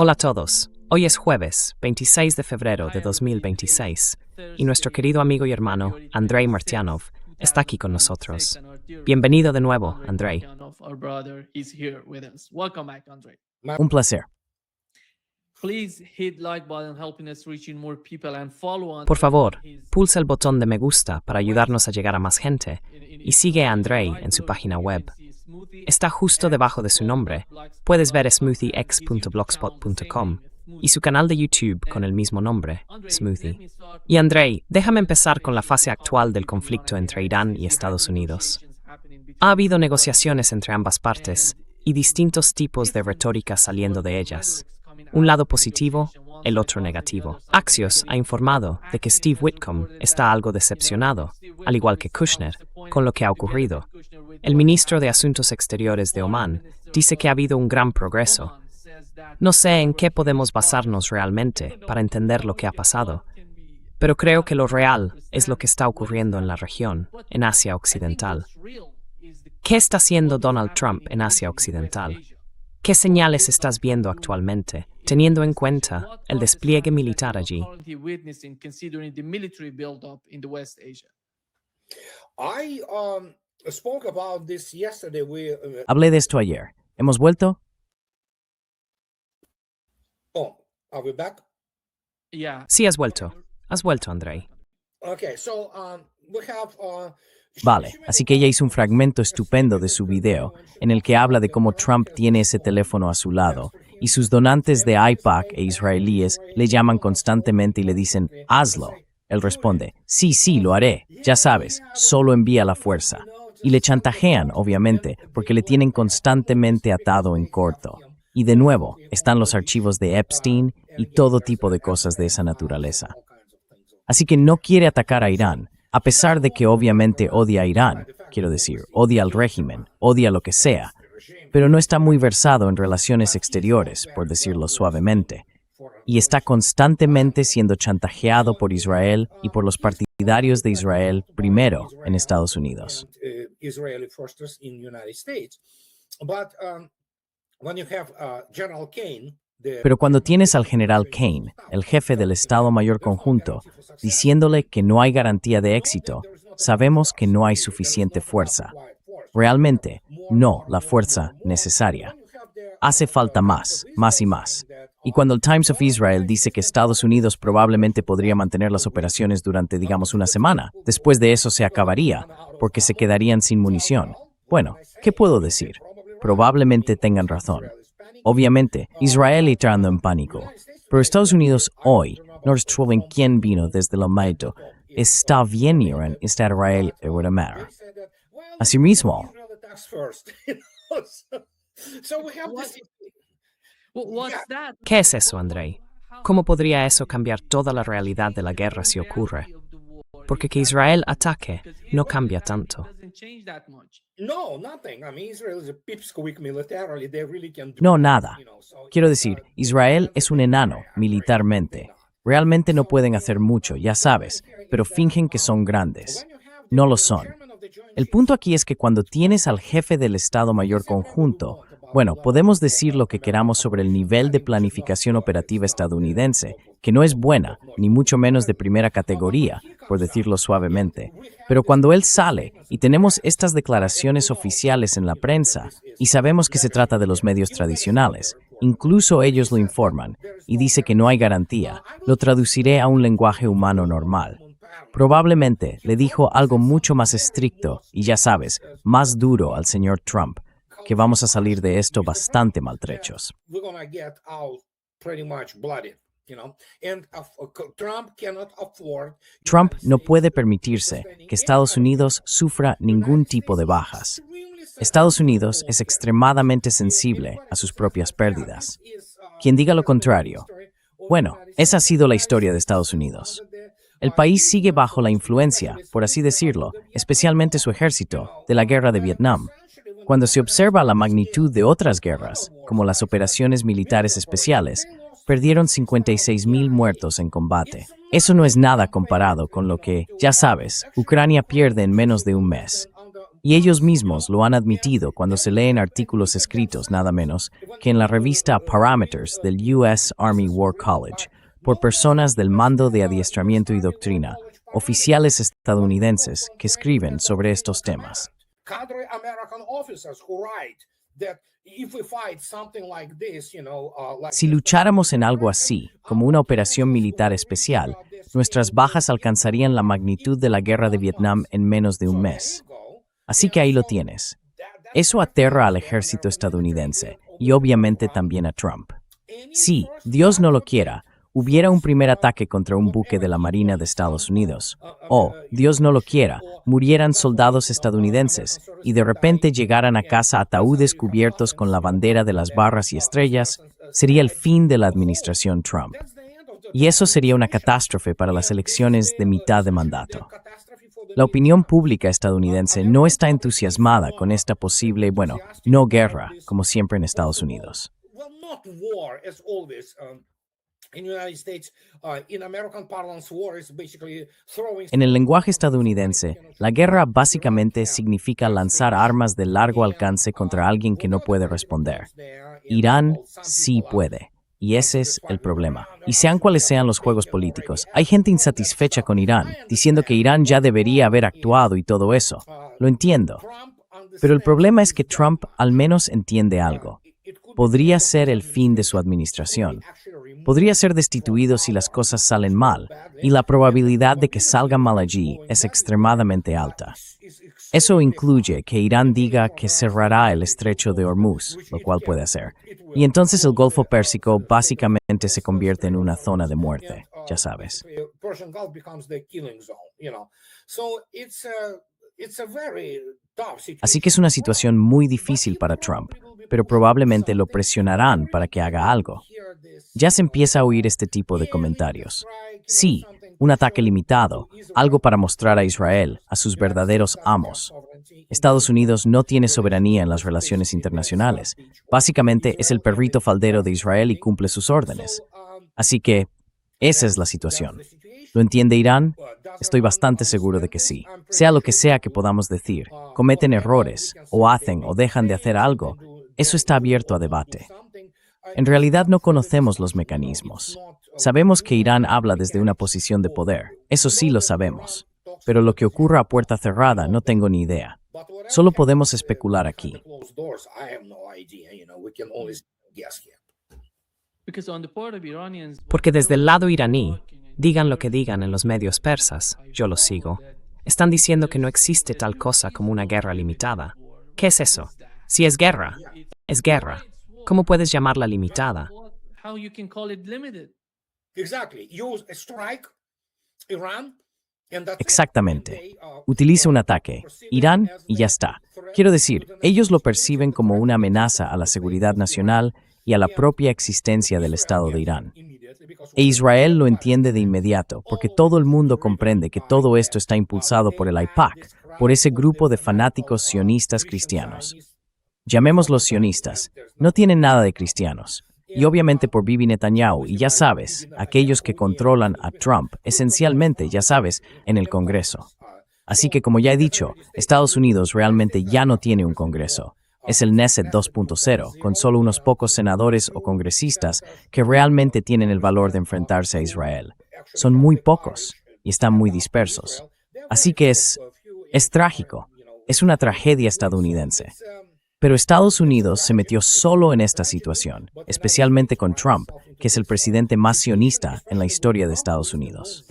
Hola a todos. Hoy es jueves, 26 de febrero de 2026, y nuestro querido amigo y hermano, Andrei Martyanov, está aquí con nosotros. Bienvenido de nuevo, Andrei. Un placer. Por favor, pulsa el botón de me gusta para ayudarnos a llegar a más gente, y sigue a Andrei en su página web. Está justo debajo de su nombre. Puedes ver smoothiex.blogspot.com y su canal de YouTube con el mismo nombre, Smoothie. Y Andrei, déjame empezar con la fase actual del conflicto entre Irán y Estados Unidos. Ha habido negociaciones entre ambas partes y distintos tipos de retórica saliendo de ellas. Un lado positivo, el otro negativo. Axios ha informado de que Steve Witcomb está algo decepcionado, al igual que Kushner, con lo que ha ocurrido. El ministro de Asuntos Exteriores de Omán dice que ha habido un gran progreso. No sé en qué podemos basarnos realmente para entender lo que ha pasado, pero creo que lo real es lo que está ocurriendo en la región, en Asia Occidental. ¿Qué está haciendo Donald Trump en Asia Occidental? ¿Qué señales estás viendo actualmente, teniendo en cuenta el despliegue militar allí? Hablé de esto ayer. ¿Hemos vuelto? Sí, has vuelto. Has vuelto, Andrei. Vale, así que ella hizo un fragmento estupendo de su video en el que habla de cómo Trump tiene ese teléfono a su lado y sus donantes de AIPAC e israelíes le llaman constantemente y le dicen, hazlo. Él responde, sí, lo haré, ya sabes, solo envía la fuerza. Y le chantajean, obviamente, porque le tienen constantemente atado en corto. Y de nuevo, están los archivos de Epstein y todo tipo de cosas de esa naturaleza. Así que no quiere atacar a Irán, a pesar de que obviamente odia a Irán, quiero decir, odia al régimen, odia lo que sea, pero no está muy versado en relaciones exteriores, por decirlo suavemente, y está constantemente siendo chantajeado por Israel y por los partidarios de Israel primero en Estados Unidos. Pero cuando tienes al general Kane, el jefe del Estado Mayor Conjunto, diciéndole que no hay garantía de éxito, sabemos que no hay suficiente fuerza. Realmente, no la fuerza necesaria. Hace falta más y más. Y cuando el Times of Israel dice que Estados Unidos probablemente podría mantener las operaciones durante, digamos, una semana, después de eso se acabaría, porque se quedarían sin munición. Bueno, ¿qué puedo decir? Probablemente tengan razón. Obviamente, Israel entrando en pánico, pero Estados Unidos hoy, no resuelven quién vino desde lo alto, está bien Irán, está Israel y Guatemala. Asimismo, ¿Qué es eso, Andrei? ¿Cómo podría eso cambiar toda la realidad de la guerra si ocurre? Porque que Israel ataque no cambia tanto. no nada. Quiero decir, Israel es un enano militarmente. Realmente no pueden hacer mucho, ya sabes, pero fingen que son grandes. No lo son. El punto aquí es que cuando tienes al jefe del Estado Mayor Conjunto, bueno, podemos decir lo que queramos sobre el nivel de planificación operativa estadounidense, que no es buena, ni mucho menos de primera categoría, por decirlo suavemente. Pero cuando él sale y tenemos estas declaraciones oficiales en la prensa, y sabemos que se trata de los medios tradicionales, incluso ellos lo informan, y dice que no hay garantía, lo traduciré a un lenguaje humano normal. Probablemente le dijo algo mucho más estricto y, ya sabes, más duro al señor Trump, que vamos a salir de esto bastante maltrechos. Trump no puede permitirse que Estados Unidos sufra ningún tipo de bajas. Estados Unidos es extremadamente sensible a sus propias pérdidas. Quien diga lo contrario, bueno, esa ha sido la historia de Estados Unidos. El país sigue bajo la influencia, por así decirlo, especialmente su ejército, de la guerra de Vietnam. Cuando se observa la magnitud de otras guerras, como las operaciones militares especiales, perdieron 56,000 muertos en combate. Eso no es nada comparado con lo que, ya sabes, Ucrania pierde en menos de un mes. Y ellos mismos lo han admitido cuando se leen artículos escritos, nada menos, que en la revista Parameters del US Army War College, por personas del mando de adiestramiento y doctrina, oficiales estadounidenses que escriben sobre estos temas. Si lucháramos en algo así, como una operación militar especial, nuestras bajas alcanzarían la magnitud de la guerra de Vietnam en menos de un mes. Así que ahí lo tienes. Eso aterra al ejército estadounidense y obviamente también a Trump. Si, Dios no lo quiera, hubiera un primer ataque contra un buque de la Marina de Estados Unidos, o, Dios no lo quiera, murieran soldados estadounidenses y de repente llegaran a casa ataúdes cubiertos con la bandera de las barras y estrellas, sería el fin de la administración Trump. Y eso sería una catástrofe para las elecciones de mitad de mandato. La opinión pública estadounidense no está entusiasmada con esta posible, no guerra, como siempre en Estados Unidos. En el lenguaje estadounidense, la guerra básicamente significa lanzar armas de largo alcance contra alguien que no puede responder. Irán sí puede. Y ese es el problema. Y sean cuales sean los juegos políticos, hay gente insatisfecha con Irán, diciendo que Irán ya debería haber actuado y todo eso. Lo entiendo. Pero el problema es que Trump al menos entiende algo. Podría ser el fin de su administración. Podría ser destituido si las cosas salen mal, y la probabilidad de que salga mal allí es extremadamente alta. Eso incluye que Irán diga que cerrará el estrecho de Hormuz, lo cual puede hacer. Y entonces el Golfo Pérsico básicamente se convierte en una zona de muerte, ya sabes. Así que es una situación muy difícil para Trump, pero probablemente lo presionarán para que haga algo. Ya se empieza a oír este tipo de comentarios. Sí, un ataque limitado, algo para mostrar a Israel, a sus verdaderos amos. Estados Unidos no tiene soberanía en las relaciones internacionales. Básicamente es el perrito faldero de Israel y cumple sus órdenes. Así que, esa es la situación. ¿Lo entiende Irán? Estoy bastante seguro de que sí. Sea lo que sea que podamos decir, cometen errores, o hacen o dejan de hacer algo, eso está abierto a debate. En realidad no conocemos los mecanismos. Sabemos que Irán habla desde una posición de poder, eso sí lo sabemos. Pero lo que ocurra a puerta cerrada no tengo ni idea. Solo podemos especular aquí. Porque desde el lado iraní, digan lo que digan en los medios persas, yo los sigo, están diciendo que no existe tal cosa como una guerra limitada. ¿Qué es eso? Si es guerra, es guerra. ¿Cómo puedes llamarla limitada? Exactamente. Utiliza un ataque, Irán, y ya está. Quiero decir, ellos lo perciben como una amenaza a la seguridad nacional y a la propia existencia del Estado de Irán. E Israel lo entiende de inmediato, porque todo el mundo comprende que todo esto está impulsado por el AIPAC, por ese grupo de fanáticos sionistas cristianos. Llamémoslos sionistas, no tienen nada de cristianos. Y obviamente por Bibi Netanyahu, y ya sabes, aquellos que controlan a Trump, esencialmente, ya sabes, en el Congreso. Así que como ya he dicho, Estados Unidos realmente ya no tiene un Congreso. Es el Knesset 2.0, con solo unos pocos senadores o congresistas que realmente tienen el valor de enfrentarse a Israel. Son muy pocos y están muy dispersos. Así que es trágico, es una tragedia estadounidense. Pero Estados Unidos se metió solo en esta situación, especialmente con Trump, que es el presidente más sionista en la historia de Estados Unidos.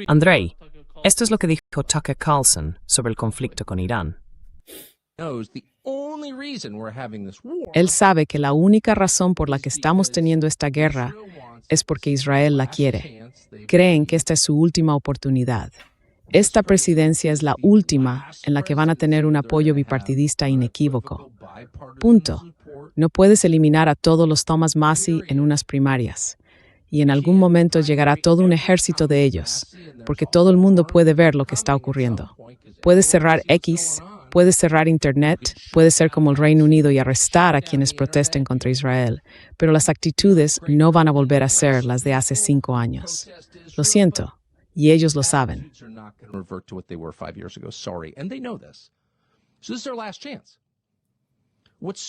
Andrei, esto es lo que dijo Tucker Carlson sobre el conflicto con Irán. Él sabe que la única razón por la que estamos teniendo esta guerra es porque Israel la quiere. Creen que esta es su última oportunidad. Esta presidencia es la última en la que van a tener un apoyo bipartidista inequívoco. Punto. No puedes eliminar a todos los Thomas Massie en unas primarias. Y en algún momento llegará todo un ejército de ellos, porque todo el mundo puede ver lo que está ocurriendo. Puedes cerrar X, Puede cerrar Internet, puede ser como el Reino Unido y arrestar a quienes protesten contra Israel, pero las actitudes no van a volver a ser las de hace 5 años. Lo siento, y ellos lo saben.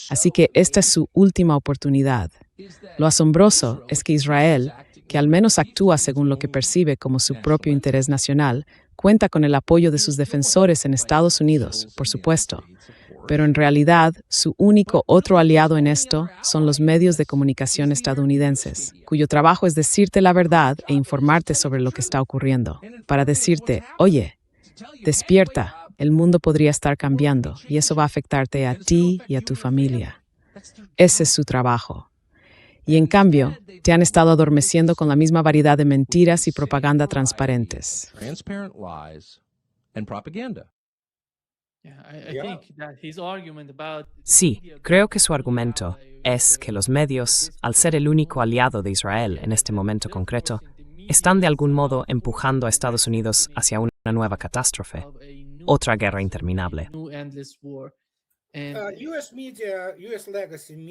Así que esta es su última oportunidad. Lo asombroso es que Israel, que al menos actúa según lo que percibe como su propio interés nacional, cuenta con el apoyo de sus defensores en Estados Unidos, por supuesto. Pero en realidad, su único otro aliado en esto son los medios de comunicación estadounidenses, cuyo trabajo es decirte la verdad e informarte sobre lo que está ocurriendo, para decirte, oye, despierta, el mundo podría estar cambiando y eso va a afectarte a ti y a tu familia. Ese es su trabajo. Y en cambio, te han estado adormeciendo con la misma variedad de mentiras y propaganda transparentes. Sí, creo que su argumento es que los medios, al ser el único aliado de Israel en este momento concreto, están de algún modo empujando a Estados Unidos hacia una nueva catástrofe, otra guerra interminable.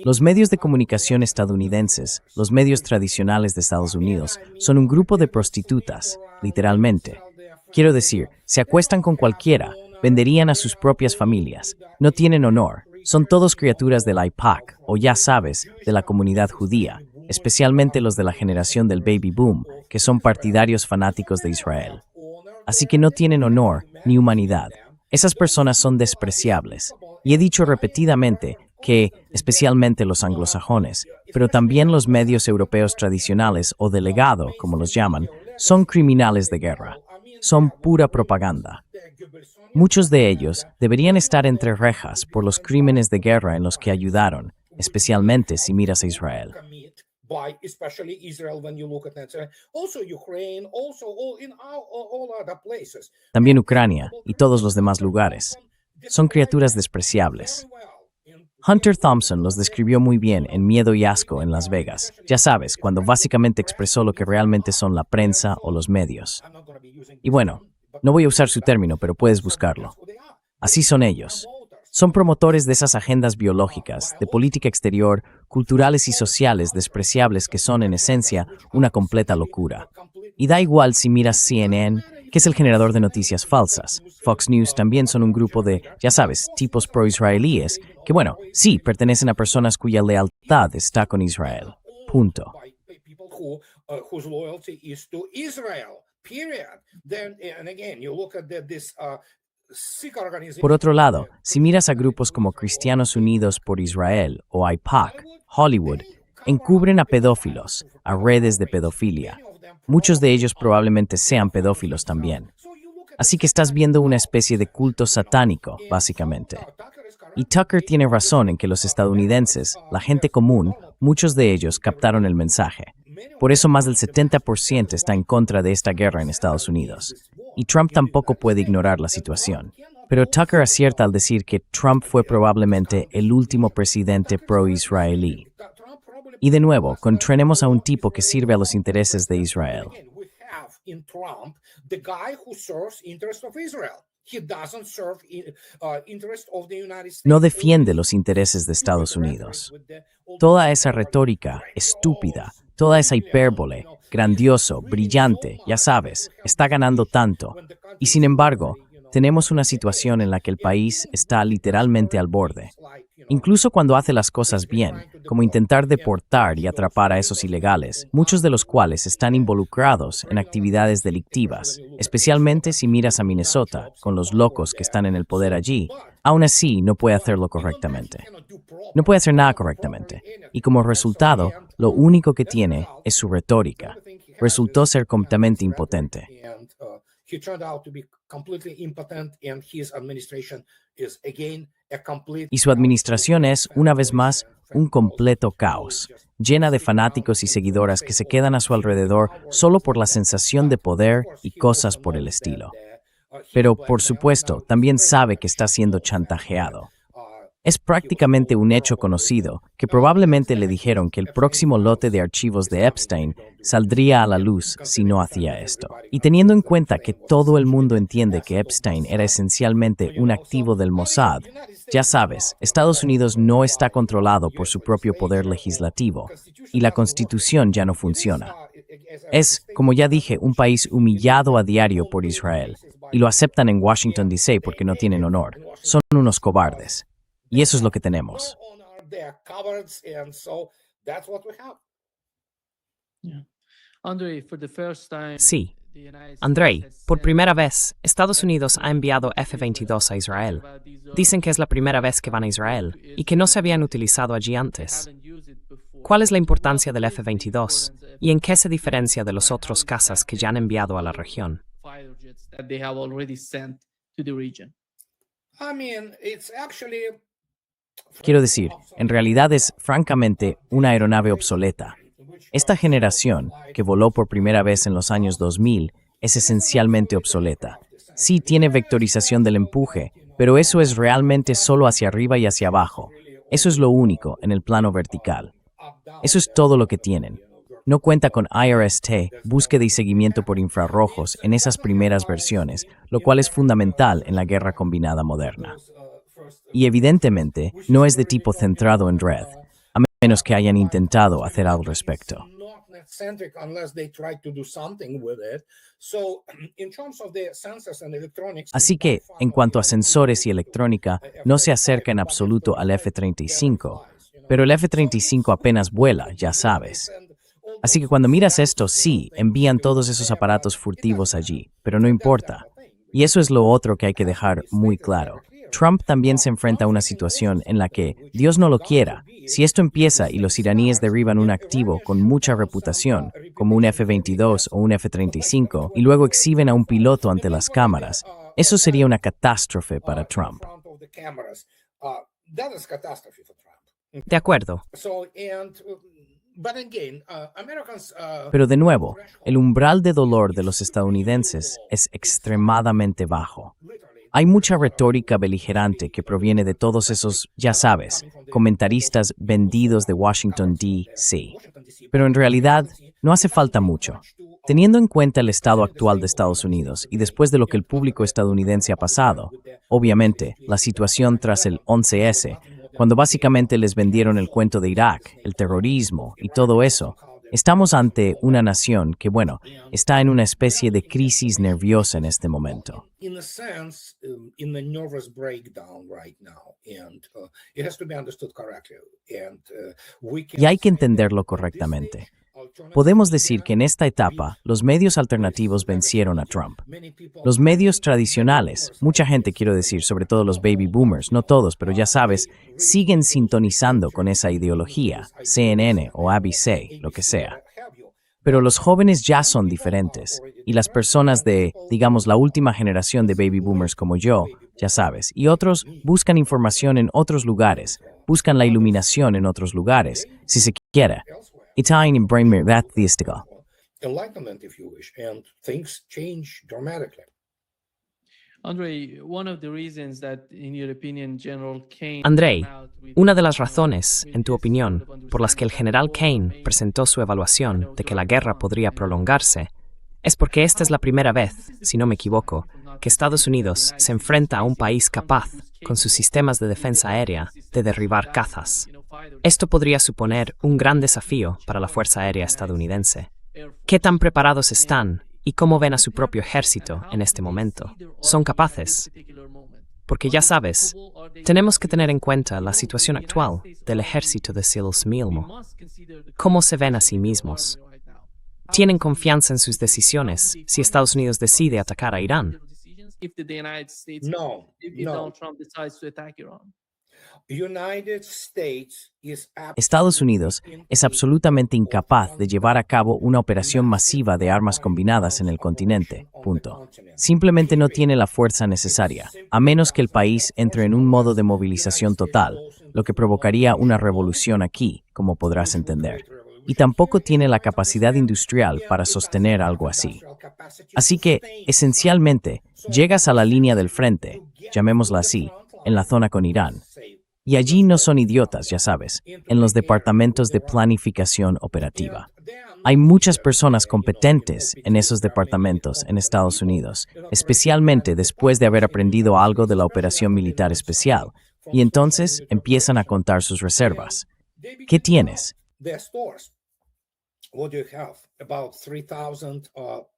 Los medios de comunicación estadounidenses, los medios tradicionales de Estados Unidos, son un grupo de prostitutas, literalmente. Quiero decir, se acuestan con cualquiera, venderían a sus propias familias, no tienen honor, son todos criaturas del AIPAC, o ya sabes, de la comunidad judía, especialmente los de la generación del baby boom, que son partidarios fanáticos de Israel. Así que no tienen honor ni humanidad. Esas personas son despreciables. Y he dicho repetidamente que, especialmente los anglosajones, pero también los medios europeos tradicionales o de legado, como los llaman, son criminales de guerra. Son pura propaganda. Muchos de ellos deberían estar entre rejas por los crímenes de guerra en los que ayudaron, especialmente si miras a Israel. También Ucrania y todos los demás lugares. Son criaturas despreciables. Hunter Thompson los describió muy bien en Miedo y Asco en Las Vegas. Ya sabes, cuando básicamente expresó lo que realmente son la prensa o los medios. Y bueno, no voy a usar su término, pero puedes buscarlo. Así son ellos. Son promotores de esas agendas biológicas, de política exterior, culturales y sociales despreciables que son, en esencia, una completa locura. Y da igual si miras CNN, que es el generador de noticias falsas. Fox News también son un grupo de, ya sabes, tipos pro-israelíes, que bueno, sí, pertenecen a personas cuya lealtad está con Israel. Punto. Por otro lado, si miras a grupos como Cristianos Unidos por Israel o AIPAC, Hollywood, encubren a pedófilos, a redes de pedofilia. Muchos de ellos probablemente sean pedófilos también. Así que estás viendo una especie de culto satánico, básicamente. Y Tucker tiene razón en que los estadounidenses, la gente común, muchos de ellos captaron el mensaje. Por eso más del 70% está en contra de esta guerra en Estados Unidos. Y Trump tampoco puede ignorar la situación. Pero Tucker acierta al decir que Trump fue probablemente el último presidente pro-israelí. Y de nuevo, contraenemos a un tipo que sirve a los intereses de Israel. No defiende los intereses de Estados Unidos. Toda esa retórica estúpida, toda esa hipérbole, grandioso, brillante, ya sabes, está ganando tanto. Y sin embargo, tenemos una situación en la que el país está literalmente al borde. Incluso cuando hace las cosas bien, como intentar deportar y atrapar a esos ilegales, muchos de los cuales están involucrados en actividades delictivas, especialmente si miras a Minnesota, con los locos que están en el poder allí, aún así no puede hacerlo correctamente. No puede hacer nada correctamente. Y como resultado, lo único que tiene es su retórica. Resultó ser completamente impotente. Y su administración es, una vez más, un completo caos, llena de fanáticos y seguidoras que se quedan a su alrededor solo por la sensación de poder y cosas por el estilo. Pero, por supuesto, también sabe que está siendo chantajeado. Es prácticamente un hecho conocido que probablemente le dijeron que el próximo lote de archivos de Epstein saldría a la luz si no hacía esto. Y teniendo en cuenta que todo el mundo entiende que Epstein era esencialmente un activo del Mossad, ya sabes, Estados Unidos no está controlado por su propio poder legislativo y la Constitución ya no funciona. Es, como ya dije, un país humillado a diario por Israel y lo aceptan en Washington, D.C. porque no tienen honor. Son unos cobardes. Y eso es lo que tenemos. Sí. Andrei, por primera vez, Estados Unidos ha enviado F-22 a Israel. Dicen que es la primera vez que van a Israel y que no se habían utilizado allí antes. ¿Cuál es la importancia del F-22 y en qué se diferencia de los otros cazas que ya han enviado a la región? Quiero decir, en realidad es, francamente, una aeronave obsoleta. Esta generación, que voló por primera vez en los años 2000, es esencialmente obsoleta. Sí tiene vectorización del empuje, pero eso es realmente solo hacia arriba y hacia abajo. Eso es lo único en el plano vertical. Eso es todo lo que tienen. No cuenta con IRST, búsqueda y seguimiento por infrarrojos en esas primeras versiones, lo cual es fundamental en la guerra combinada moderna. Y evidentemente, no es de tipo centrado en red, a menos que hayan intentado hacer algo al respecto. Así que, en cuanto a sensores y electrónica, no se acerca en absoluto al F-35, pero el F-35 apenas vuela, ya sabes. Así que cuando miras esto, sí, envían todos esos aparatos furtivos allí, pero no importa. Y eso es lo otro que hay que dejar muy claro. Trump también se enfrenta a una situación en la que, Dios no lo quiera, si esto empieza y los iraníes derriban un activo con mucha reputación, como un F-22 o un F-35, y luego exhiben a un piloto ante las cámaras, eso sería una catástrofe para Trump. De acuerdo. Pero de nuevo, el umbral de dolor de los estadounidenses es extremadamente bajo. Hay mucha retórica beligerante que proviene de todos esos, ya sabes, comentaristas vendidos de Washington, D.C. Pero en realidad, no hace falta mucho. Teniendo en cuenta el estado actual de Estados Unidos y después de lo que el público estadounidense ha pasado, obviamente, la situación tras el 11S, cuando básicamente les vendieron el cuento de Irak, el terrorismo y todo eso, estamos ante una nación que, bueno, está en una especie de crisis nerviosa en este momento. Y hay que entenderlo correctamente. Podemos decir que en esta etapa, los medios alternativos vencieron a Trump. Los medios tradicionales, mucha gente quiero decir, sobre todo los baby boomers, no todos, pero ya sabes, siguen sintonizando con esa ideología, CNN o ABC, lo que sea. Pero los jóvenes ya son diferentes, y las personas de, digamos, la última generación de baby boomers como yo, ya sabes, y otros buscan información en otros lugares, buscan la iluminación en otros lugares, si se quiere. Itain in brain that theistica. Enlightenment, if you wish, and things change dramatically. Andrei, una de las razones, en tu opinión, por las que el general Kane presentó su evaluación de que la guerra podría prolongarse, es porque esta es la primera vez, si no me equivoco, que Estados Unidos se enfrenta a un país capaz, con sus sistemas de defensa aérea, de derribar cazas. Esto podría suponer un gran desafío para la Fuerza Aérea estadounidense. ¿Qué tan preparados están y cómo ven a su propio ejército en este momento? ¿Son capaces? Porque ya sabes, tenemos que tener en cuenta la situación actual del ejército de SEALs mismo. ¿Cómo se ven a sí mismos? ¿Tienen confianza en sus decisiones si Estados Unidos decide atacar a Irán? No. Estados Unidos es absolutamente incapaz de llevar a cabo una operación masiva de armas combinadas en el continente. Punto. Simplemente no tiene la fuerza necesaria, a menos que el país entre en un modo de movilización total, lo que provocaría una revolución aquí, como podrás entender. Y tampoco tiene la capacidad industrial para sostener algo así. Así que, esencialmente, llegas a la línea del frente, llamémosla así, en la zona con Irán. Y allí no son idiotas, ya sabes, en los departamentos de planificación operativa. Hay muchas personas competentes en esos departamentos en Estados Unidos, especialmente después de haber aprendido algo de la operación militar especial, y entonces empiezan a contar sus reservas. ¿Qué tienes? Their stores. What do you have? About 3,000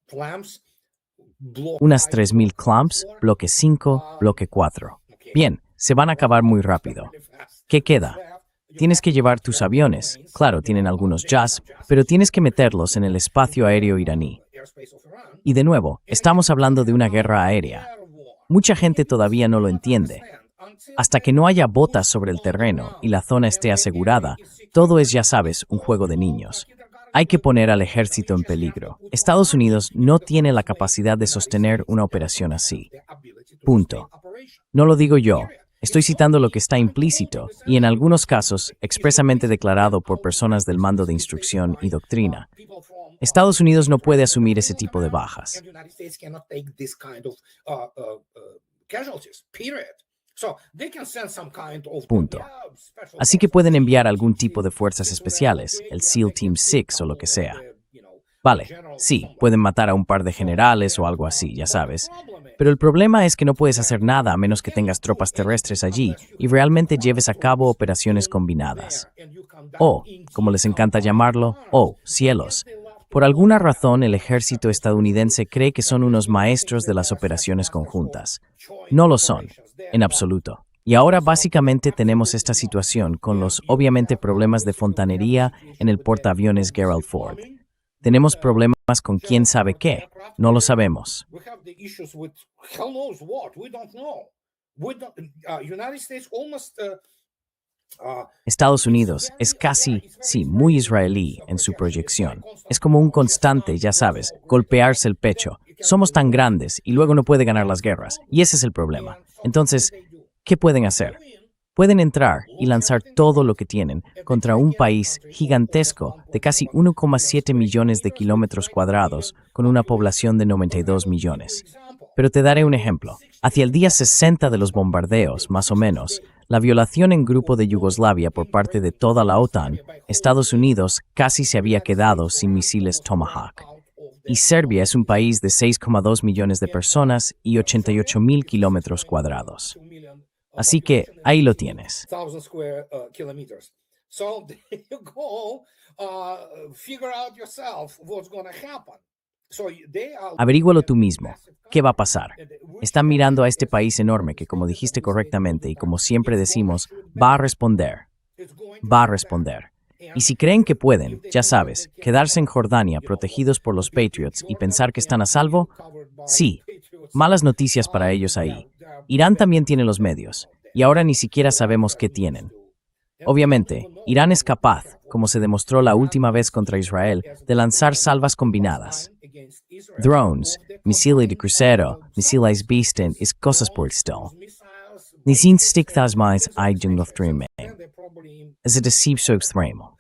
clamps. Unas 3,000 clamps, bloque 5, bloque 4. Bien, se van a acabar muy rápido. ¿Qué queda? Tienes que llevar tus aviones. Claro, tienen algunos jazz, pero tienes que meterlos en el espacio aéreo iraní. Y de nuevo, estamos hablando de una guerra aérea. Mucha gente todavía no lo entiende. Hasta que no haya botas sobre el terreno y la zona esté asegurada, todo es, ya sabes, un juego de niños. Hay que poner al ejército en peligro. Estados Unidos no tiene la capacidad de sostener una operación así. Punto. No lo digo yo. Estoy citando lo que está implícito y en algunos casos expresamente declarado por personas del mando de instrucción y doctrina. Estados Unidos no puede asumir ese tipo de bajas. Punto. Así que pueden enviar algún tipo de fuerzas especiales, el SEAL Team 6 o lo que sea. Vale, sí, pueden matar a un par de generales o algo así, ya sabes. Pero el problema es que no puedes hacer nada a menos que tengas tropas terrestres allí y realmente lleves a cabo operaciones combinadas. O, como les encanta llamarlo, cielos. Por alguna razón, el ejército estadounidense cree que son unos maestros de las operaciones conjuntas. No lo son, en absoluto. Y ahora básicamente tenemos esta situación con los, obviamente, problemas de fontanería en el portaaviones Gerald Ford. Tenemos problemas con quién sabe qué. No lo sabemos. Estados Unidos es casi, sí, muy israelí en su proyección. Es como un constante, ya sabes, golpearse el pecho. Somos tan grandes y luego no puede ganar las guerras. Y ese es el problema. Entonces, ¿qué pueden hacer? Pueden entrar y lanzar todo lo que tienen contra un país gigantesco de casi 1,7 millones de kilómetros cuadrados con una población de 92 millones. Pero te daré un ejemplo. Hacia el día 60 de los bombardeos, más o menos, la violación en grupo de Yugoslavia por parte de toda la OTAN, Estados Unidos casi se había quedado sin misiles Tomahawk. Y Serbia es un país de 6,2 millones de personas y 88,000 kilómetros cuadrados. Así que ahí lo tienes. Averígualo tú mismo. ¿Qué va a pasar? Están mirando a este país enorme que, como dijiste correctamente y como siempre decimos, va a responder. Va a responder. Y si creen que pueden, ya sabes, quedarse en Jordania protegidos por los Patriots y pensar que están a salvo, sí, malas noticias para ellos ahí. Irán también tiene los medios, y ahora ni siquiera sabemos qué tienen. Obviamente, Irán es capaz, como se demostró la última vez contra Israel, de lanzar salvas combinadas. Drones, misiles de crucero, misiles Beeston y cosas por el estilo. Ni sin sticktas más hay de un luftruime. Es decir, so extremo.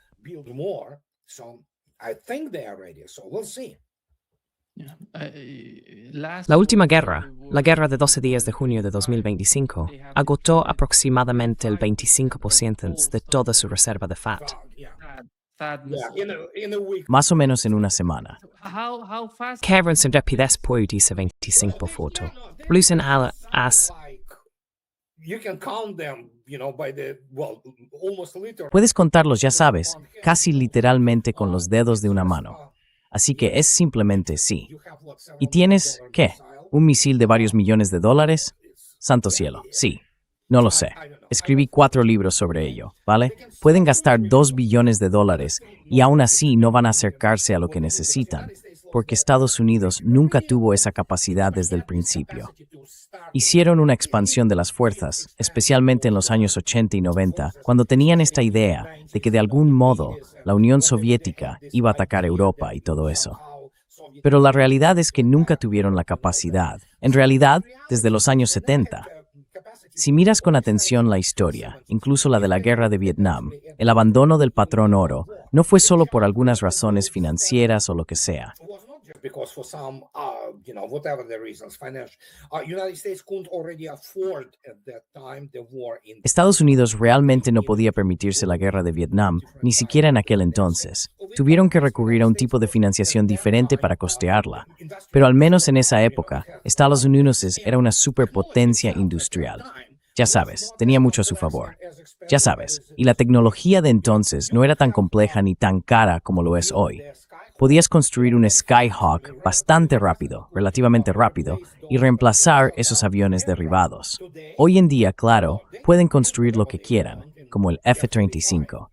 La última guerra, la guerra de 12 días de junio de 2025, agotó aproximadamente el 25% de toda su reserva de FAT. Más o menos en una semana. Kevin sin rapidez puede irse 25%. Blusen as Puedes contarlos, ya sabes, casi literalmente con los dedos de una mano. Así que es simplemente sí. ¿Y tienes, qué? ¿Un misil de varios millones de dólares? Santo cielo, sí. No lo sé. Escribí 4 libros sobre ello, ¿vale? Pueden gastar 2 billones de dólares y aún así no van a acercarse a lo que necesitan, porque Estados Unidos nunca tuvo esa capacidad desde el principio. Hicieron una expansión de las fuerzas, especialmente en los años 80 y 90, cuando tenían esta idea de que de algún modo la Unión Soviética iba a atacar Europa y todo eso. Pero la realidad es que nunca tuvieron la capacidad. En realidad, desde los años 70. Si miras con atención la historia, incluso la de la guerra de Vietnam, el abandono del patrón oro no fue solo por algunas razones financieras o lo que sea. just because for some, whatever the reasons, financial, United States couldn't already afford at that time the war in. Estados Unidos realmente no podía permitirse la guerra de Vietnam, ni siquiera en aquel entonces. Tuvieron que recurrir a un tipo de financiación diferente para costearla. Pero al menos en esa época, Estados Unidos era una superpotencia industrial. Ya sabes, tenía mucho a su favor. Ya sabes, y la tecnología de entonces no era tan compleja ni tan cara como lo es hoy. Podías construir un Skyhawk bastante rápido, relativamente rápido, y reemplazar esos aviones derribados. Hoy en día, claro, pueden construir lo que quieran, como el F-35.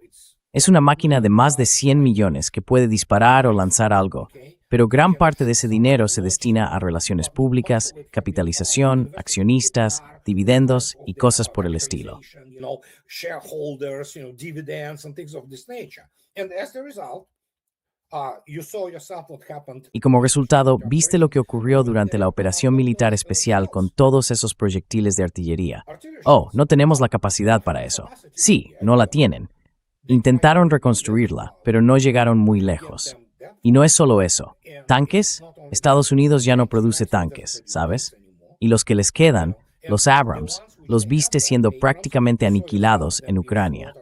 Es una máquina de más de 100 millones que puede disparar o lanzar algo, pero gran parte de ese dinero se destina a relaciones públicas, capitalización, accionistas, dividendos y cosas por el estilo. Shareholders, dividends and things of this nature. And as a result, you saw yourself what happened. Y como resultado, viste lo que ocurrió durante la operación militar especial con todos esos proyectiles de artillería. Oh, no tenemos la capacidad para eso. Sí, no la tienen. Intentaron reconstruirla, pero no llegaron muy lejos. Y no es solo eso. ¿Tanques? Estados Unidos ya no produce tanques, ¿sabes? Y los que les quedan, los Abrams, los viste siendo prácticamente aniquilados en Ucrania.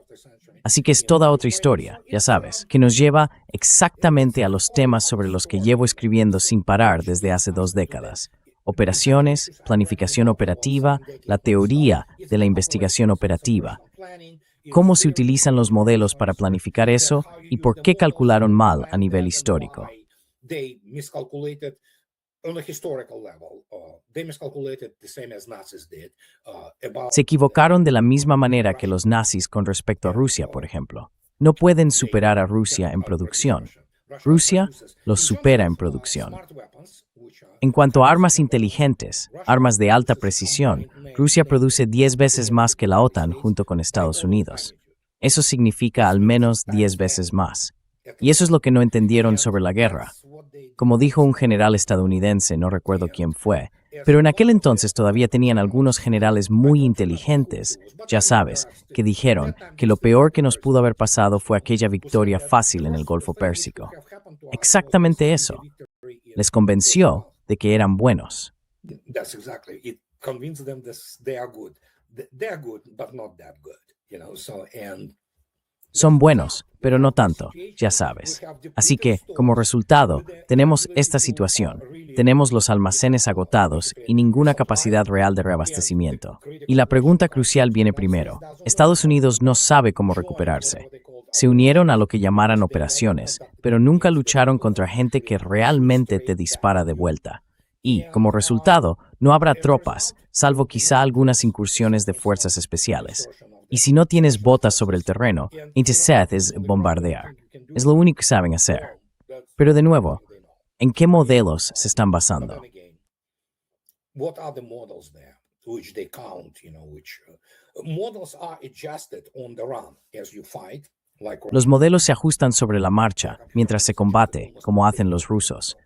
Así que es toda otra historia, ya sabes, que nos lleva exactamente a los temas sobre los que llevo escribiendo sin parar desde hace 2 décadas. Operaciones, planificación operativa, la teoría de la investigación operativa. ¿Cómo se utilizan los modelos para planificar eso y por qué calcularon mal a nivel histórico? Se equivocaron de la misma manera que los nazis con respecto a Rusia, por ejemplo. No pueden superar a Rusia en producción. Rusia los supera en producción. En cuanto a armas inteligentes, armas de alta precisión, Rusia produce 10 veces más que la OTAN junto con Estados Unidos. Eso significa al menos 10 veces más. Y eso es lo que no entendieron sobre la guerra. Como dijo un general estadounidense, no recuerdo quién fue, pero en aquel entonces todavía tenían algunos generales muy inteligentes, ya sabes, que dijeron que lo peor que nos pudo haber pasado fue aquella victoria fácil en el Golfo Pérsico. Exactamente eso. Les convenció de que eran buenos. That's exactly. It convinced them that they are good. They're good, but not that good. Son buenos, pero no tanto, ya sabes. Así que, como resultado, tenemos esta situación. Tenemos los almacenes agotados y ninguna capacidad real de reabastecimiento. Y la pregunta crucial viene primero. Estados Unidos no sabe cómo recuperarse. Se unieron a lo que llamaran operaciones, pero nunca lucharon contra gente que realmente te dispara de vuelta. Y, como resultado, no habrá tropas, salvo quizá algunas incursiones de fuerzas especiales. Y si no tienes botas sobre el terreno, intercept es bombardear. Es lo único que saben hacer. Pero de nuevo, ¿en qué modelos se están basando? What are the models there which they count, models are adjusted on the run as you fight. Los modelos se ajustan sobre la marcha mientras se combate, como hacen los rusos.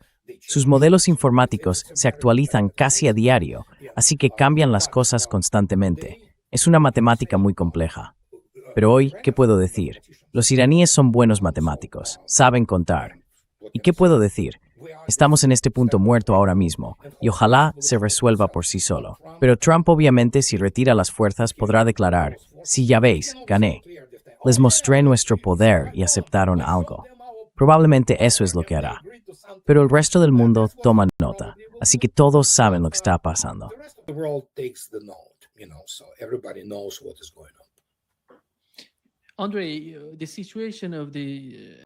Sus modelos informáticos se actualizan casi a diario, así que cambian las cosas constantemente. Es una matemática muy compleja. Pero hoy, ¿qué puedo decir? Los iraníes son buenos matemáticos, saben contar. ¿Y qué puedo decir? Estamos en este punto muerto ahora mismo, y ojalá se resuelva por sí solo. Pero Trump obviamente, si retira las fuerzas, podrá declarar, sí, ya veis, gané. Les mostré nuestro poder y aceptaron algo. Probablemente eso es lo que hará. Pero el resto del mundo toma nota, así que todos saben lo que está pasando.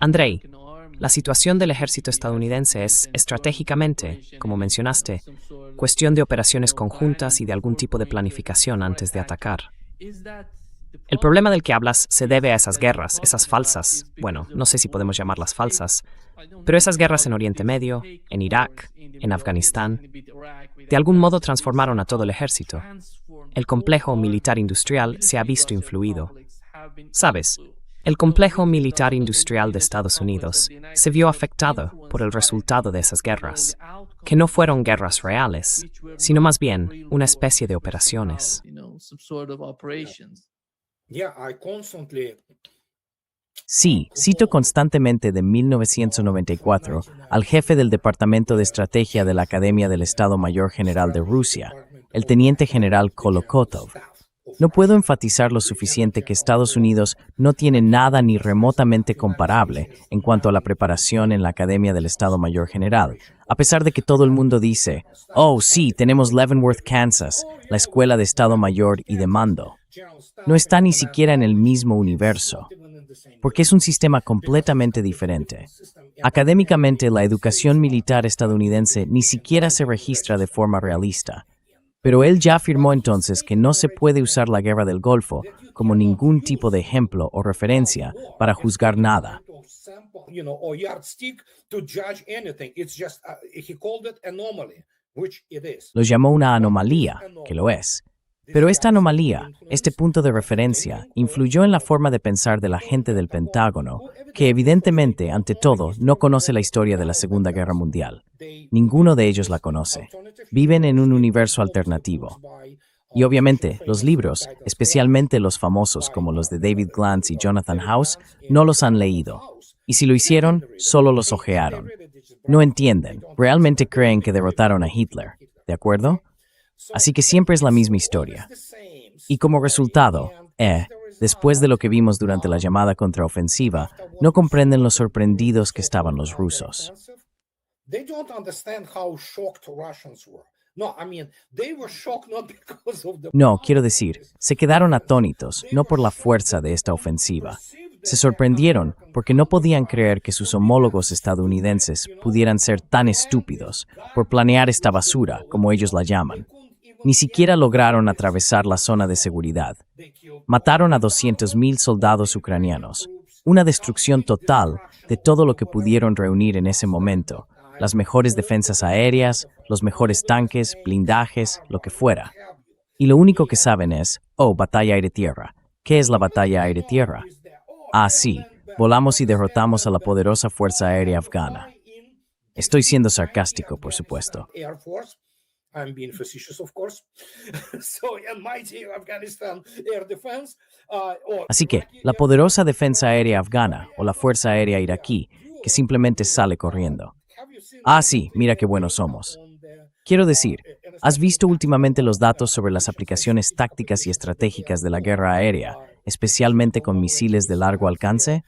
Andrei, la situación del ejército estadounidense es estratégicamente, como mencionaste, cuestión de operaciones conjuntas y de algún tipo de planificación antes de atacar. El problema del que hablas se debe a esas guerras, esas falsas, bueno, no sé si podemos llamarlas falsas, pero esas guerras en Oriente Medio, en Irak, en Afganistán, de algún modo transformaron a todo el ejército. El complejo militar industrial se ha visto influido. ¿Sabes? El complejo militar industrial de Estados Unidos se vio afectado por el resultado de esas guerras, que no fueron guerras reales, sino más bien una especie de operaciones. Yeah, I constantly Sí, cito constantemente de 1994 al jefe del Departamento de Estrategia de la Academia del Estado Mayor General de Rusia, el teniente general Kolokotov. No puedo enfatizar lo suficiente que Estados Unidos no tiene nada ni remotamente comparable en cuanto a la preparación en la Academia del Estado Mayor General, a pesar de que todo el mundo dice, oh sí, tenemos Leavenworth, Kansas, la Escuela de Estado Mayor y de Mando. No está ni siquiera en el mismo universo, porque es un sistema completamente diferente. Académicamente, la educación militar estadounidense ni siquiera se registra de forma realista. Pero él ya afirmó entonces que no se puede usar la Guerra del Golfo como ningún tipo de ejemplo o referencia para juzgar nada. Lo llamó una anomalía, que lo es. Pero esta anomalía, este punto de referencia, influyó en la forma de pensar de la gente del Pentágono, que evidentemente, ante todo, no conoce la historia de la Segunda Guerra Mundial. Ninguno de ellos la conoce. Viven en un universo alternativo. Y obviamente, los libros, especialmente los famosos como los de David Glantz y Jonathan House, no los han leído. Y si lo hicieron, solo los hojearon. No entienden, realmente creen que derrotaron a Hitler, ¿de acuerdo? Así que siempre es la misma historia. Y como resultado, después de lo que vimos durante la llamada contraofensiva, no comprenden lo sorprendidos que estaban los rusos. No, quiero decir, se quedaron atónitos, no por la fuerza de esta ofensiva. Se sorprendieron porque no podían creer que sus homólogos estadounidenses pudieran ser tan estúpidos por planear esta basura, como ellos la llaman. Ni siquiera lograron atravesar la zona de seguridad. Mataron a 200,000 soldados ucranianos. Una destrucción total de todo lo que pudieron reunir en ese momento. Las mejores defensas aéreas, los mejores tanques, blindajes, lo que fuera. Y lo único que saben es, batalla aire-tierra. ¿Qué es la batalla aire-tierra? Ah, sí, volamos y derrotamos a la poderosa Fuerza Aérea Afgana. Estoy siendo sarcástico, por supuesto. I'm being facetious, of course. And mighty Afghanistan Air Defense. Así que, la poderosa defensa aérea afgana o la Fuerza Aérea iraquí, que simplemente sale corriendo. Ah, sí, mira qué buenos somos. Quiero decir, ¿has visto últimamente los datos sobre las aplicaciones tácticas y estratégicas de la guerra aérea, especialmente con misiles de largo alcance?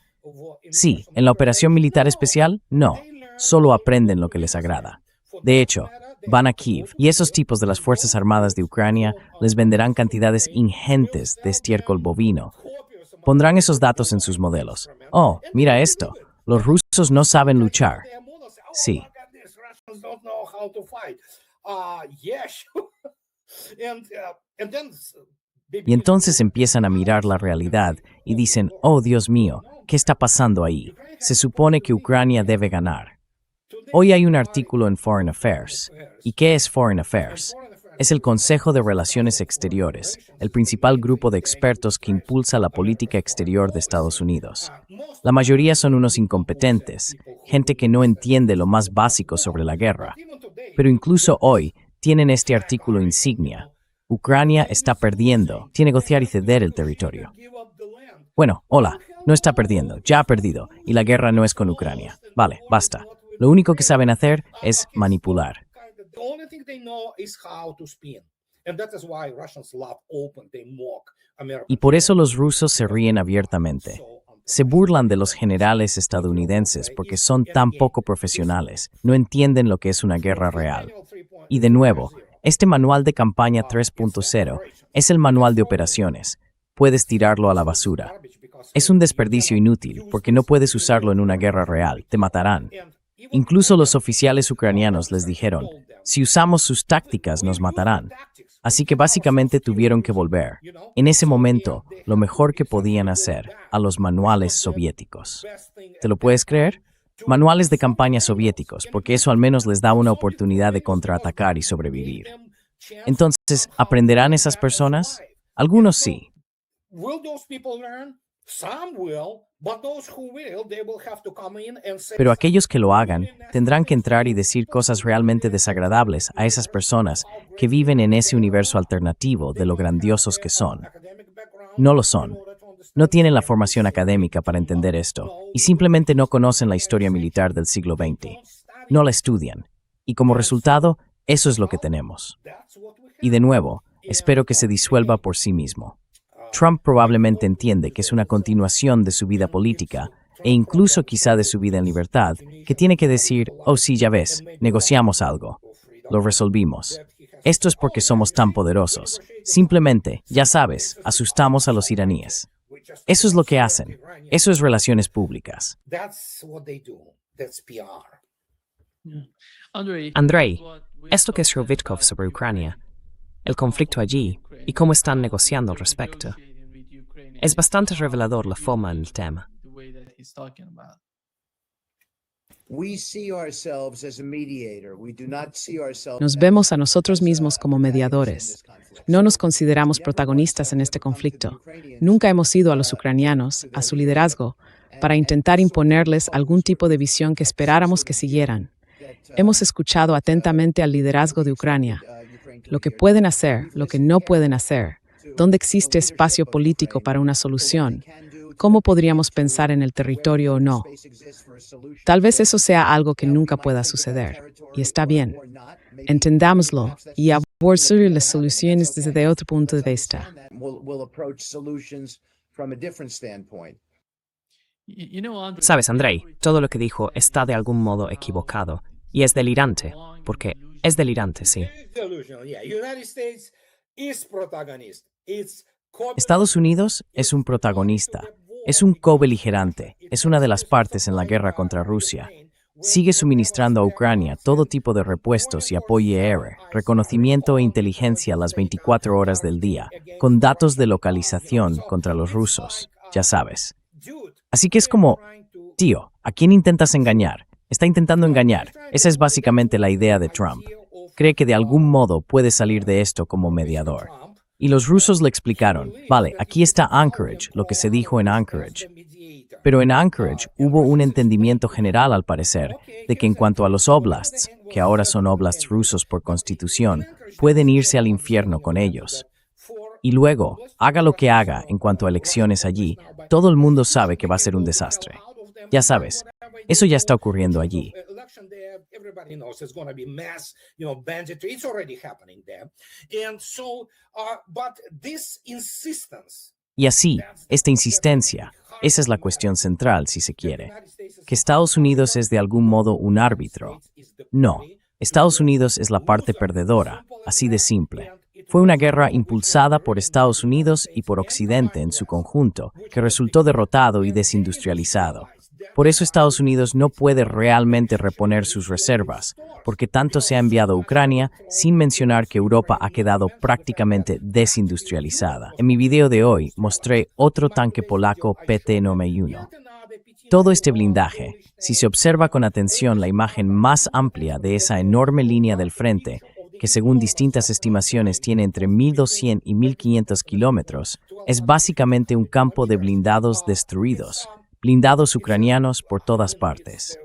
Sí, en la operación militar especial, no. Solo aprenden lo que les agrada. De hecho, van a Kiev y esos tipos de las Fuerzas Armadas de Ucrania les venderán cantidades ingentes de estiércol bovino. Pondrán esos datos en sus modelos. Oh, mira esto. Los rusos no saben luchar. Sí. Y entonces empiezan a mirar la realidad y dicen, oh Dios mío, ¿qué está pasando ahí? Se supone que Ucrania debe ganar. Hoy hay un artículo en Foreign Affairs. ¿Y qué es Foreign Affairs? Es el Consejo de Relaciones Exteriores, el principal grupo de expertos que impulsa la política exterior de Estados Unidos. La mayoría son unos incompetentes, gente que no entiende lo más básico sobre la guerra. Pero incluso hoy tienen este artículo insignia. Ucrania está perdiendo, tiene que negociar y ceder el territorio. Bueno, hola, no está perdiendo, ya ha perdido, y la guerra no es con Ucrania. Vale, basta. Lo único que saben hacer es manipular. Y por eso los rusos se ríen abiertamente. Se burlan de los generales estadounidenses porque son tan poco profesionales, no entienden lo que es una guerra real. Y de nuevo, este manual de campaña 3.0 es el manual de operaciones. Puedes tirarlo a la basura. Es un desperdicio inútil porque no puedes usarlo en una guerra real, te matarán. Incluso los oficiales ucranianos les dijeron, si usamos sus tácticas nos matarán. Así que básicamente tuvieron que volver, en ese momento, lo mejor que podían hacer, a los manuales soviéticos. ¿Te lo puedes creer? Manuales de campaña soviéticos, porque eso al menos les da una oportunidad de contraatacar y sobrevivir. Entonces, ¿aprenderán esas personas? Algunos sí. Pero aquellos que lo hagan tendrán que entrar y decir cosas realmente desagradables a esas personas que viven en ese universo alternativo de lo grandiosos que son. No lo son. No tienen la formación académica para entender esto y simplemente no conocen la historia militar del siglo XX. No la estudian. Y como resultado, eso es lo que tenemos. Y de nuevo, espero que se disuelva por sí mismo. Trump probablemente entiende que es una continuación de su vida política e incluso quizá de su vida en libertad, que tiene que decir, oh sí, ya ves, negociamos algo. Lo resolvimos. Esto es porque somos tan poderosos. Simplemente, ya sabes, asustamos a los iraníes. Eso es lo que hacen. Eso es relaciones públicas. Andrei, esto que escribió Vitkov sobre Ucrania, el conflicto allí y cómo están negociando al respecto, es bastante revelador la forma en el tema. Nos vemos a nosotros mismos como mediadores. No nos consideramos protagonistas en este conflicto. Nunca hemos ido a los ucranianos, a su liderazgo, para intentar imponerles algún tipo de visión que esperáramos que siguieran. Hemos escuchado atentamente al liderazgo de Ucrania, lo que pueden hacer, lo que no pueden hacer, dónde existe espacio político para una solución, cómo podríamos pensar en el territorio o no. Tal vez eso sea algo que nunca pueda suceder, y está bien. Entendámoslo y abordemos las soluciones desde otro punto de vista. Sabes, Andrei, todo lo que dijo está de algún modo equivocado, y es delirante, porque es delirante, sí. Estados Unidos es un protagonista, es un co-beligerante, es una de las partes en la guerra contra Rusia. Sigue suministrando a Ucrania todo tipo de repuestos y apoyo aéreo, reconocimiento e inteligencia las 24 horas del día, con datos de localización contra los rusos, ya sabes. Así que es como, tío, ¿a quién intentas engañar? Está intentando engañar. Esa es básicamente la idea de Trump. Cree que de algún modo puede salir de esto como mediador. Y los rusos le explicaron, vale, aquí está Anchorage, lo que se dijo en Anchorage. Pero en Anchorage hubo un entendimiento general, al parecer, de que en cuanto a los oblasts, que ahora son oblasts rusos por constitución, pueden irse al infierno con ellos. Y luego, haga lo que haga en cuanto a elecciones allí, todo el mundo sabe que va a ser un desastre. Ya sabes, eso ya está ocurriendo allí. Y así, esta insistencia, esa es la cuestión central, si se quiere. ¿Que Estados Unidos es de algún modo un árbitro? No, Estados Unidos es la parte perdedora, así de simple. Fue una guerra impulsada por Estados Unidos y por Occidente en su conjunto, que resultó derrotado y desindustrializado. Por eso Estados Unidos no puede realmente reponer sus reservas, porque tanto se ha enviado a Ucrania, sin mencionar que Europa ha quedado prácticamente desindustrializada. En mi video de hoy mostré otro tanque polaco PT-91. Todo este blindaje, si se observa con atención la imagen más amplia de esa enorme línea del frente, que según distintas estimaciones tiene entre 1.200 y 1.500 kilómetros, es básicamente un campo de blindados destruidos. Blindados ucranianos por todas partes.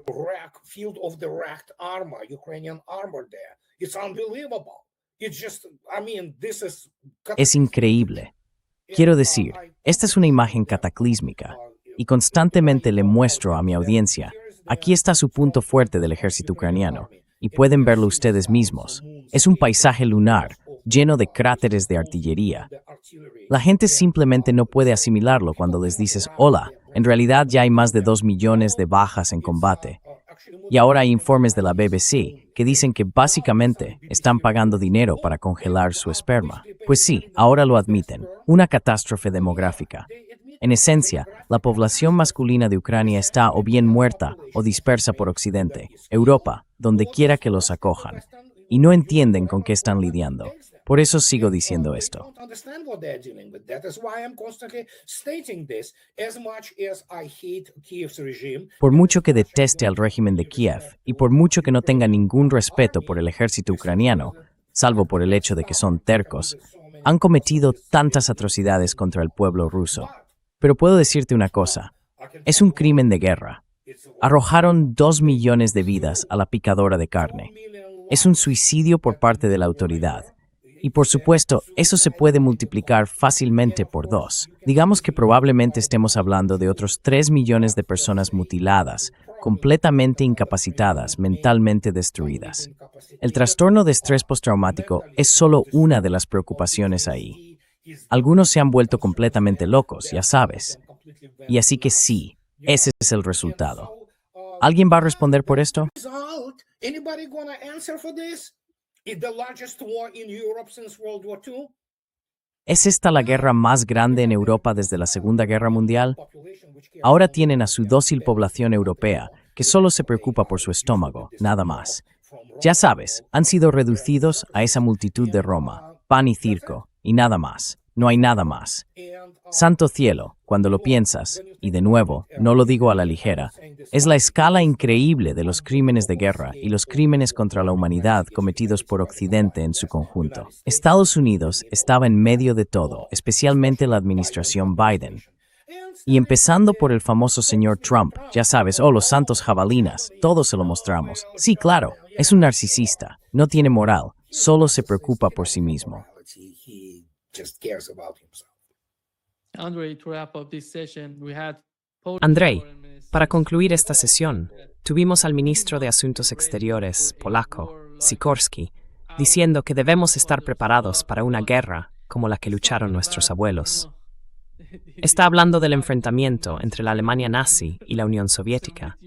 Es increíble. Quiero decir, esta es una imagen cataclísmica, y constantemente le muestro a mi audiencia, aquí está su punto fuerte del ejército ucraniano, y pueden verlo ustedes mismos. Es un paisaje lunar, lleno de cráteres de artillería. La gente simplemente no puede asimilarlo cuando les dices, hola, en realidad ya hay más de 2 millones de bajas en combate. Y ahora hay informes de la BBC que dicen que básicamente están pagando dinero para congelar su esperma. Pues sí, ahora lo admiten, una catástrofe demográfica. En esencia, la población masculina de Ucrania está o bien muerta o dispersa por Occidente, Europa, donde quiera que los acojan. Y no entienden con qué están lidiando. Por eso sigo diciendo esto. Por mucho que deteste al régimen de Kiev y por mucho que no tenga ningún respeto por el ejército ucraniano, salvo por el hecho de que son tercos, han cometido tantas atrocidades contra el pueblo ruso. Pero puedo decirte una cosa, es un crimen de guerra. Arrojaron 2 millones de vidas a la picadora de carne. Es un suicidio por parte de la autoridad. Y por supuesto, eso se puede multiplicar fácilmente por 2. Digamos que probablemente estemos hablando de otros 3 millones de personas mutiladas, completamente incapacitadas, mentalmente destruidas. El trastorno de estrés postraumático es solo una de las preocupaciones ahí. Algunos se han vuelto completamente locos, ya sabes. Y así que sí, ese es el resultado. ¿Alguien va a responder por esto? Anybody gonna answer for this? It's the largest war in Europe since World War II. ¿Es esta la guerra más grande en Europa desde la Segunda Guerra Mundial? Ahora tienen a su dócil población europea, que solo se preocupa por su estómago, nada más. Ya sabes, han sido reducidos a esa multitud de Roma, pan y circo, y nada más. No hay nada más. Santo cielo, cuando lo piensas, y de nuevo, no lo digo a la ligera, es la escala increíble de los crímenes de guerra y los crímenes contra la humanidad cometidos por Occidente en su conjunto. Estados Unidos estaba en medio de todo, especialmente la administración Biden. Y empezando por el famoso señor Trump, ya sabes, los santos jabalinas, todos se lo mostramos. Sí, claro, es un narcisista, no tiene moral, solo se preocupa por sí mismo. Andrzej, para concluir esta sesión, tuvimos al ministro de Asuntos Exteriores polaco, Sikorski, diciendo que debemos estar preparados para una guerra como la que lucharon nuestros abuelos. Está hablando del enfrentamiento entre la Alemania nazi y la Unión Soviética.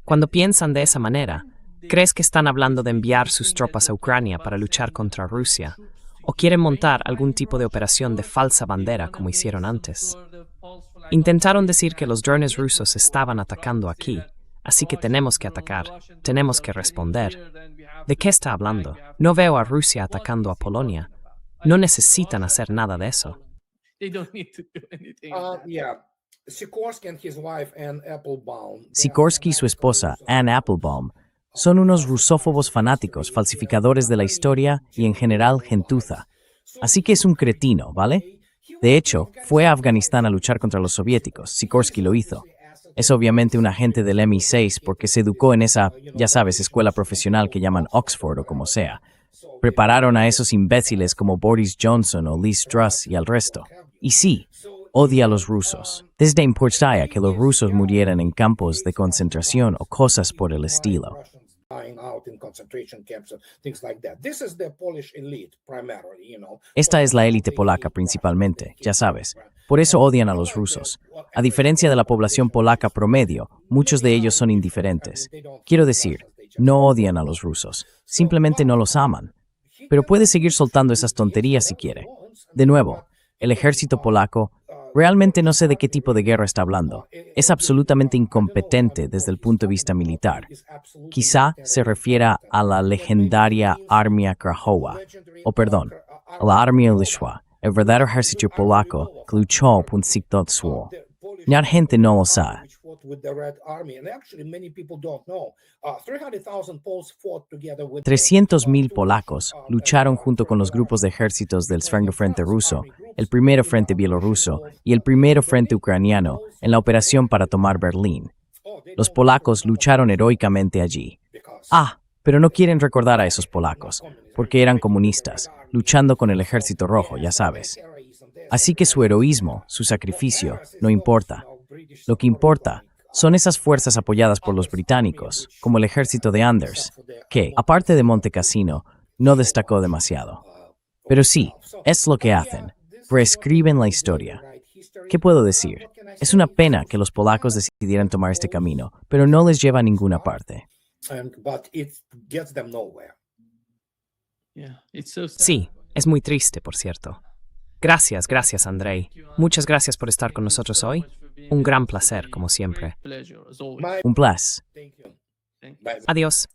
Cuando piensan de esa manera, ¿crees que están hablando de enviar sus tropas a Ucrania para luchar contra Rusia? ¿O quieren montar algún tipo de operación de falsa bandera como hicieron antes? Intentaron decir que los drones rusos estaban atacando aquí, así que tenemos que atacar, tenemos que responder. ¿De qué está hablando? No veo a Rusia atacando a Polonia. No necesitan hacer nada de eso. Sikorski y su esposa, Anne Applebaum, son unos rusófobos fanáticos, falsificadores de la historia y en general gentuza. Así que es un cretino, ¿vale? De hecho, fue a Afganistán a luchar contra los soviéticos. Sikorski lo hizo. Es obviamente un agente del MI6 porque se educó en esa, ya sabes, escuela profesional que llaman Oxford o como sea. Prepararon a esos imbéciles como Boris Johnson o Liz Truss y al resto. Y sí, odia a los rusos. Desde importaba que los rusos murieran en campos de concentración o cosas por el estilo. Esta es la élite polaca principalmente, ya sabes. Por eso odian a los rusos. A diferencia de la población polaca promedio, muchos de ellos son indiferentes. Quiero decir, no odian a los rusos, simplemente no los aman. Pero puede seguir soltando esas tonterías si quiere. De nuevo, el ejército polaco, realmente no sé de qué tipo de guerra está hablando. Es absolutamente incompetente desde el punto de vista militar. Quizá se refiera a la legendaria Armia Krajowa, a la Armia Lishwa, el verdadero ejército polaco que luchó por Sigtotswo. La gente no lo sabe. 300.000 polacos lucharon junto con los grupos de ejércitos del Segundo Frente Ruso, el Primero Frente Bielorruso y el Primero Frente Ucraniano en la operación para tomar Berlín. Los polacos lucharon heroicamente allí. Pero no quieren recordar a esos polacos, porque eran comunistas, luchando con el Ejército Rojo, ya sabes. Así que su heroísmo, su sacrificio, no importa. Lo que importa son esas fuerzas apoyadas por los británicos, como el ejército de Anders, que, aparte de Monte Cassino, no destacó demasiado. Pero sí, es lo que hacen. Reescriben la historia. ¿Qué puedo decir? Es una pena que los polacos decidieran tomar este camino, pero no les lleva a ninguna parte. Sí, es muy triste, por cierto. Gracias, Andrzej. Muchas gracias por estar con nosotros hoy. Un gran placer, como siempre. Un placer. Adiós.